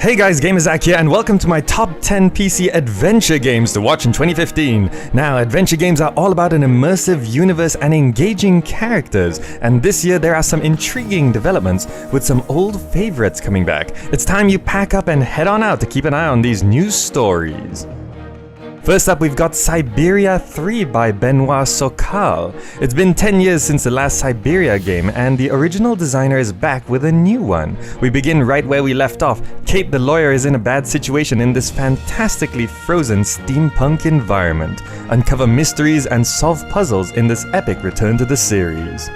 Hey guys, GamerZach here, and welcome to my top 10 PC adventure games to watch in 2015. Now, adventure games are all about an immersive universe and engaging characters, and this year there are some intriguing developments with some old favorites coming back. It's time you pack up and head on out to keep an eye on these news stories. First up, we've got Syberia 3 by Benoit Sokal. It's been 10 years since the last Syberia game, and the original designer is back with a new one. We begin right where we left off. Kate the lawyer is in a bad situation in this fantastically frozen steampunk environment. Uncover mysteries and solve puzzles in this epic return to the series.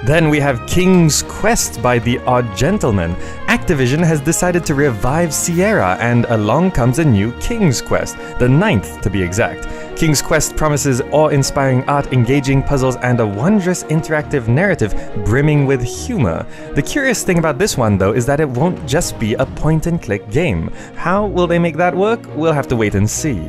Then we have King's Quest by The Odd Gentleman. Activision has decided to revive Sierra, and along comes a new King's Quest, the 9th to be exact. King's Quest promises awe-inspiring art, engaging puzzles, and a wondrous interactive narrative brimming with humor. The curious thing about this one, though, is that it won't just be a point-and-click game. How will they make that work? We'll have to wait and see.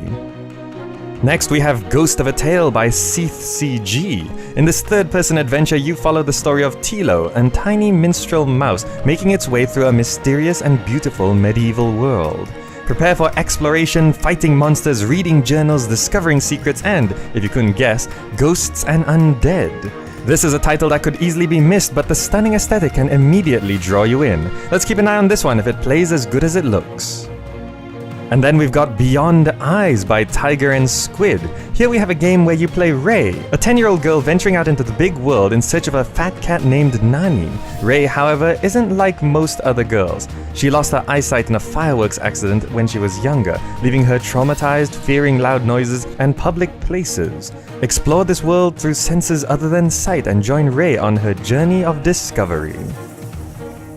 Next, we have Ghost of a Tale by Seath CG. In this third-person adventure, you follow the story of Tilo, a tiny minstrel mouse making its way through a mysterious and beautiful medieval world. Prepare for exploration, fighting monsters, reading journals, discovering secrets, and, if you couldn't guess, ghosts and undead. This is a title that could easily be missed, but the stunning aesthetic can immediately draw you in. Let's keep an eye on this one if it plays as good as it looks. And then we've got Beyond Eyes by Tiger and Squid. Here we have a game where you play Rei, a 10-year-old girl venturing out into the big world in search of a fat cat named Nani. Rei, however, isn't like most other girls. She lost her eyesight in a fireworks accident when she was younger, leaving her traumatized, fearing loud noises and public places. Explore this world through senses other than sight and join Rei on her journey of discovery.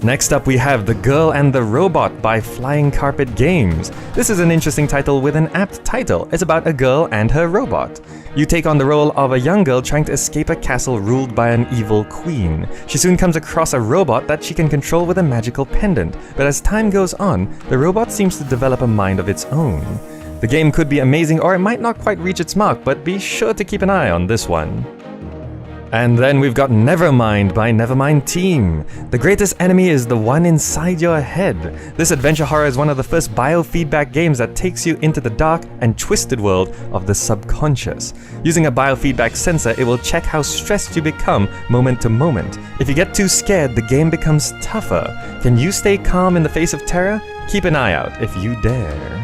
Next up, we have The Girl and the Robot by Flying Carpet Games. This is an interesting title with an apt title. It's about a girl and her robot. You take on the role of a young girl trying to escape a castle ruled by an evil queen. She soon comes across a robot that she can control with a magical pendant, but as time goes on, the robot seems to develop a mind of its own. The game could be amazing, or it might not quite reach its mark, but be sure to keep an eye on this one. And then we've got Nevermind by Nevermind Team. The greatest enemy is the one inside your head. This adventure horror is one of the first biofeedback games that takes you into the dark and twisted world of the subconscious. Using a biofeedback sensor, it will check how stressed you become moment to moment. If you get too scared, the game becomes tougher. Can you stay calm in the face of terror? Keep an eye out if you dare.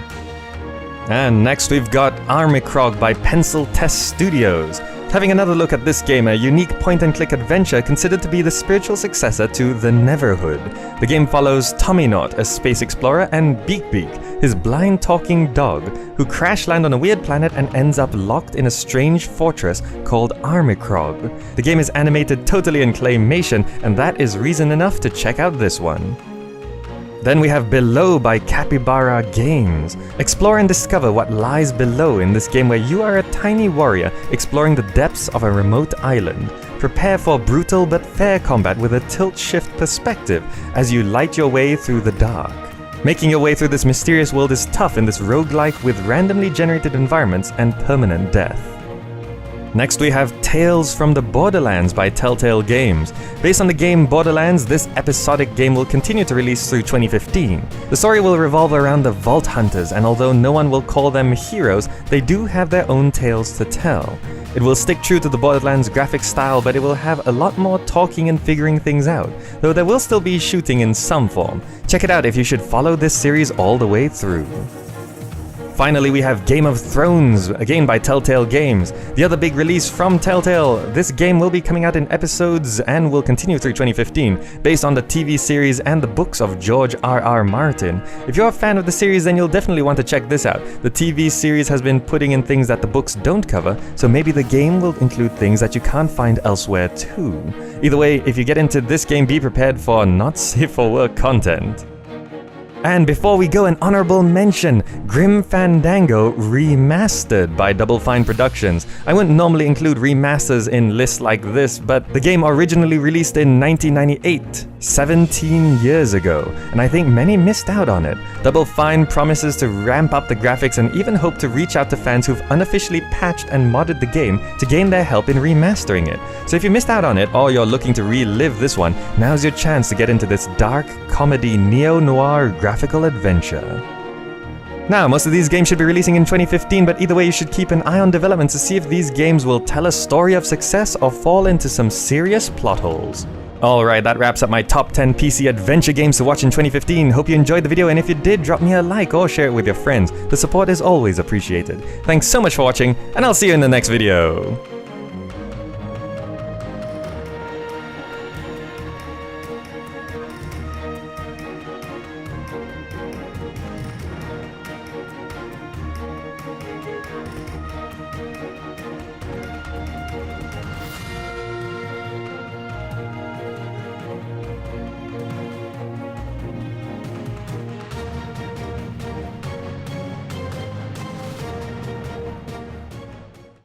And next we've got Armicrog by Pencil Test Studios. Having another look at this game, a unique point-and-click adventure considered to be the spiritual successor to The Neverhood. The game follows Tommyknot, a space explorer, and Beak-Beak, his blind talking dog, who crash-land on a weird planet and ends up locked in a strange fortress called Armicrog. The game is animated totally in claymation, and that is reason enough to check out this one. Then we have Below by Capybara Games. Explore and discover what lies below in this game where you are a tiny warrior exploring the depths of a remote island. Prepare for brutal but fair combat with a tilt-shift perspective as you light your way through the dark. Making your way through this mysterious world is tough in this roguelike with randomly generated environments and permanent death. Next we have Tales from the Borderlands by Telltale Games. Based on the game Borderlands, this episodic game will continue to release through 2015. The story will revolve around the Vault Hunters, and although no one will call them heroes, they do have their own tales to tell. It will stick true to the Borderlands graphic style, but it will have a lot more talking and figuring things out, though there will still be shooting in some form. Check it out if you should follow this series all the way through. Finally, we have Game of Thrones, again by Telltale Games. The other big release from Telltale. This game will be coming out in episodes and will continue through 2015, based on the TV series and the books of George R.R. Martin. If you're a fan of the series, then you'll definitely want to check this out. The TV series has been putting in things that the books don't cover, so maybe the game will include things that you can't find elsewhere too. Either way, if you get into this game, be prepared for not safe for work content. And before we go, an honorable mention, Grim Fandango Remastered by Double Fine Productions. I wouldn't normally include remasters in lists like this, but the game originally released in 1998, 17 years ago, and I think many missed out on it. Double Fine promises to ramp up the graphics and even hope to reach out to fans who've unofficially patched and modded the game to gain their help in remastering it. So if you missed out on it, or you're looking to relive this one, now's your chance to get into this dark comedy neo-noir graphical adventure. Now, most of these games should be releasing in 2015, but either way you should keep an eye on development to see if these games will tell a story of success or fall into some serious plot holes. Alright, that wraps up my top 10 PC adventure games to watch in 2015. Hope you enjoyed the video, and if you did, drop me a like or share it with your friends. The support is always appreciated. Thanks so much for watching, and I'll see you in the next video.